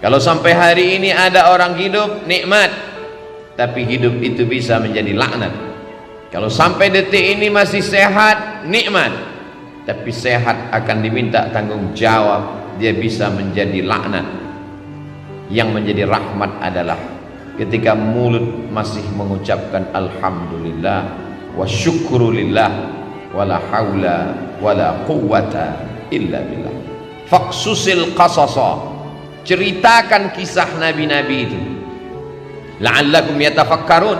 Kalau sampai hari ini ada orang hidup nikmat, tapi hidup itu bisa menjadi laknat. Kalau sampai detik ini masih sehat, nikmat, tapi sehat akan diminta tanggung jawab, dia bisa menjadi laknat. Yang menjadi rahmat adalah ketika mulut masih mengucapkan alhamdulillah wa syukurulillah wala haula wala quwwata illa billah. Faqsusil qasasa, ceritakan kisah nabi-nabi itu, la'allakum yatafakkarun,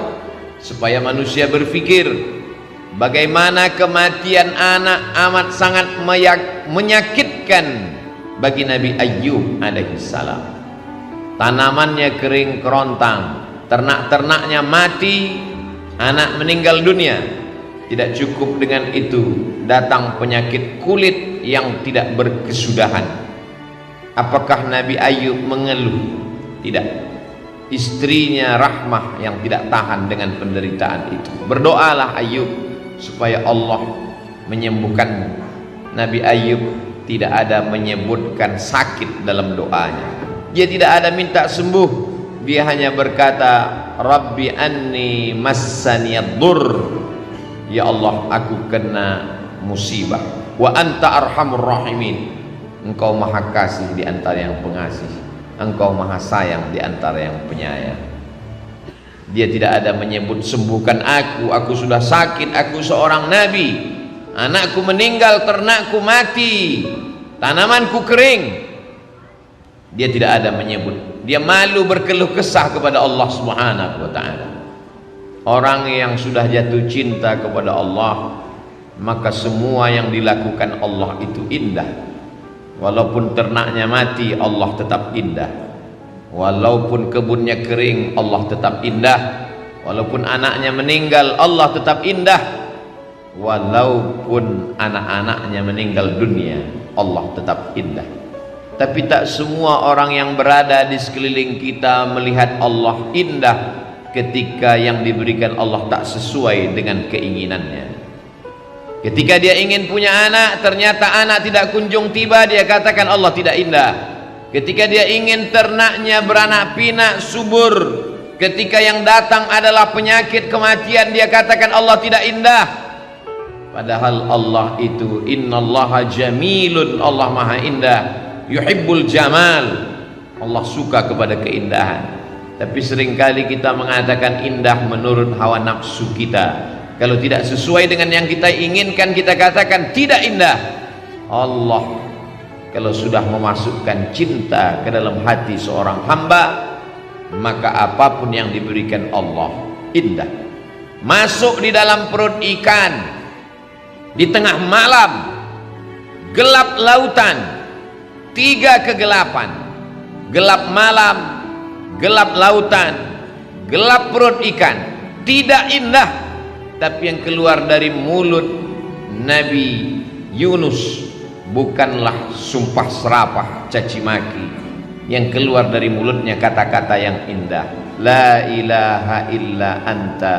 supaya manusia berpikir bagaimana kematian anak amat sangat menyakitkan bagi Nabi Ayyub alaihi salam. Tanamannya kering kerontang, ternak-ternaknya mati, anak meninggal dunia. Tidak cukup dengan itu, datang penyakit kulit yang tidak berkesudahan. Apakah Nabi Ayyub mengeluh? Tidak. Istrinya Rahmah yang tidak tahan dengan penderitaan itu. Berdoalah Ayyub supaya Allah menyembuhkanmu. Nabi Ayyub tidak ada menyebutkan sakit dalam doanya. Dia tidak ada minta sembuh. Dia hanya berkata, Rabbi anni massaniyad-dur. Ya Allah, aku kena musibah. Wa anta arhamur rahimin. Engkau maha kasih di antara yang pengasih, Engkau maha sayang di antara yang penyayang. Dia tidak ada menyebut sembuhkan aku sudah sakit, aku seorang nabi, anakku meninggal, ternakku mati, tanamanku kering. Dia tidak ada menyebut. Dia malu berkeluh kesah kepada Allah Subhanahu wa ta'ala. Orang yang sudah jatuh cinta kepada Allah, maka semua yang dilakukan Allah itu indah. Walaupun ternaknya mati, Allah tetap indah. Walaupun kebunnya kering, Allah tetap indah. Walaupun anaknya meninggal, Allah tetap indah. Walaupun anak-anaknya meninggal dunia, Allah tetap indah. Tapi tak semua orang yang berada di sekeliling kita melihat Allah indah ketika yang diberikan Allah tak sesuai dengan keinginannya. Ketika dia ingin punya anak, ternyata anak tidak kunjung tiba, dia katakan Allah tidak indah. Ketika dia ingin ternaknya beranak pinak subur, ketika yang datang adalah penyakit kematian, dia katakan Allah tidak indah. Padahal Allah itu innallaha jamilun, Allah maha indah, yuhibbul jamal, Allah suka kepada keindahan. Tapi seringkali kita mengatakan indah menurut hawa nafsu kita. Kalau tidak sesuai dengan yang kita inginkan, kita katakan tidak indah. Allah kalau sudah memasukkan cinta ke dalam hati seorang hamba, maka apapun yang diberikan Allah indah. Masuk di dalam perut ikan di tengah malam, gelap lautan, 3 kegelapan, gelap malam, gelap lautan, gelap perut ikan, tidak indah. Tapi yang keluar dari mulut Nabi Yunus bukanlah sumpah serapah caci maki. Yang keluar dari mulutnya kata-kata yang indah. La ilaha illa anta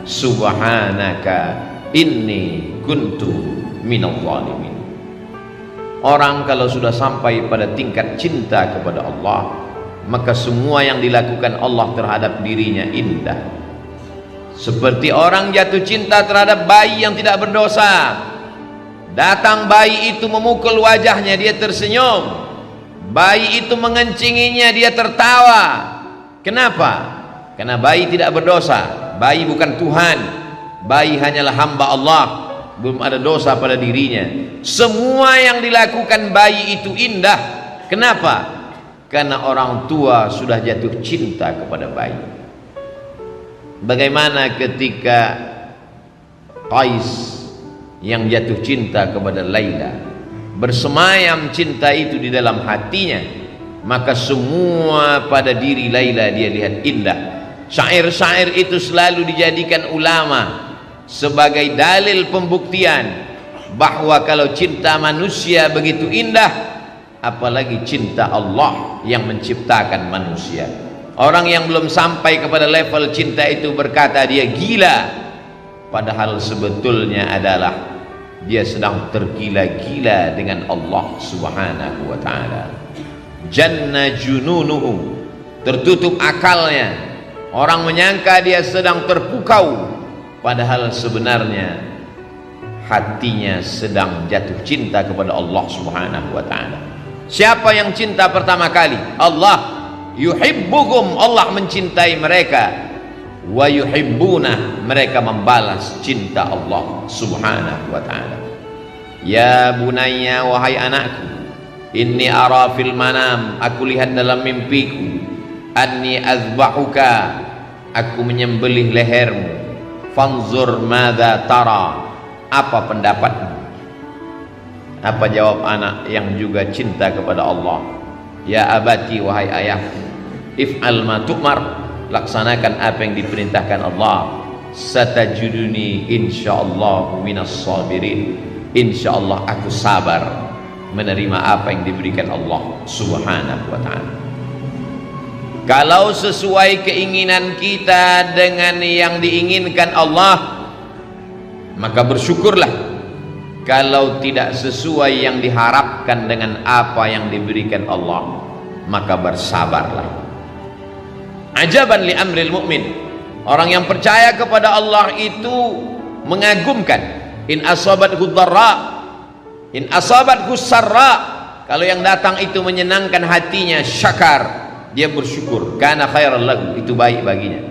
subhanaka inni kuntu minadh dhalimin. Orang kalau sudah sampai pada tingkat cinta kepada Allah, maka semua yang dilakukan Allah terhadap dirinya indah. Seperti orang jatuh cinta terhadap bayi yang tidak berdosa. Datang bayi itu memukul wajahnya, dia tersenyum. Bayi itu mengencinginya, dia tertawa. Kenapa? Karena bayi tidak berdosa. Bayi bukan Tuhan. Bayi hanyalah hamba Allah, belum ada dosa pada dirinya. Semua yang dilakukan bayi itu indah. Kenapa? Karena orang tua sudah jatuh cinta kepada bayi. Bagaimana ketika Qais yang jatuh cinta kepada Laila, bersemayam cinta itu di dalam hatinya, maka semua pada diri Laila dia lihat indah. Syair-syair itu selalu dijadikan ulama sebagai dalil pembuktian bahwa kalau cinta manusia begitu indah, apalagi cinta Allah yang menciptakan manusia. Orang yang belum sampai kepada level cinta itu berkata dia gila, padahal sebetulnya adalah dia sedang tergila-gila dengan Allah Subhanahu wa ta'ala. janna jununuhu, tertutup akalnya. Orang menyangka dia sedang terpukau, padahal sebenarnya hatinya sedang jatuh cinta kepada Allah Subhanahu wa ta'ala. Siapa yang cinta pertama kali? Allah. Yuhibbuhum, Allah mencintai mereka. Wa yuhibbuna, mereka membalas cinta Allah Subhanahu wa ta'ala. Ya bunayya, wahai anakku, inni ara fil manam, aku lihat dalam mimpiku, anni azbahuka, aku menyembelih lehermu, fanzur madza tara, apa pendapatmu? Apa jawab anak yang juga cinta kepada Allah? Ya abati, wahai ayahku, if'al ma tu'mar, laksanakan apa yang diperintahkan Allah. Satajuduni insyaallah minas sabirin, insyaallah aku sabar menerima apa yang diberikan Allah Subhanahu wa ta'ala. Kalau sesuai keinginan kita dengan yang diinginkan Allah, maka bersyukurlah. Kalau tidak sesuai yang diharapkan dengan apa yang diberikan Allah, maka bersabarlah. Ajaban li amril mu'min, orang yang percaya kepada Allah itu mengagumkan. In asabathu dharra, in asabathu sarra, kalau yang datang itu menyenangkan hatinya, syakar, dia bersyukur, kana khairan lahu, itu baik baginya.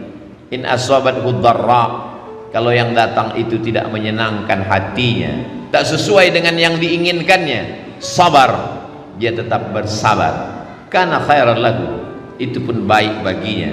In asabathu dharra, kalau yang datang itu tidak menyenangkan hatinya, tak sesuai dengan yang diinginkannya, sabar, dia tetap bersabar, kana khairan lahu, itu pun baik baginya.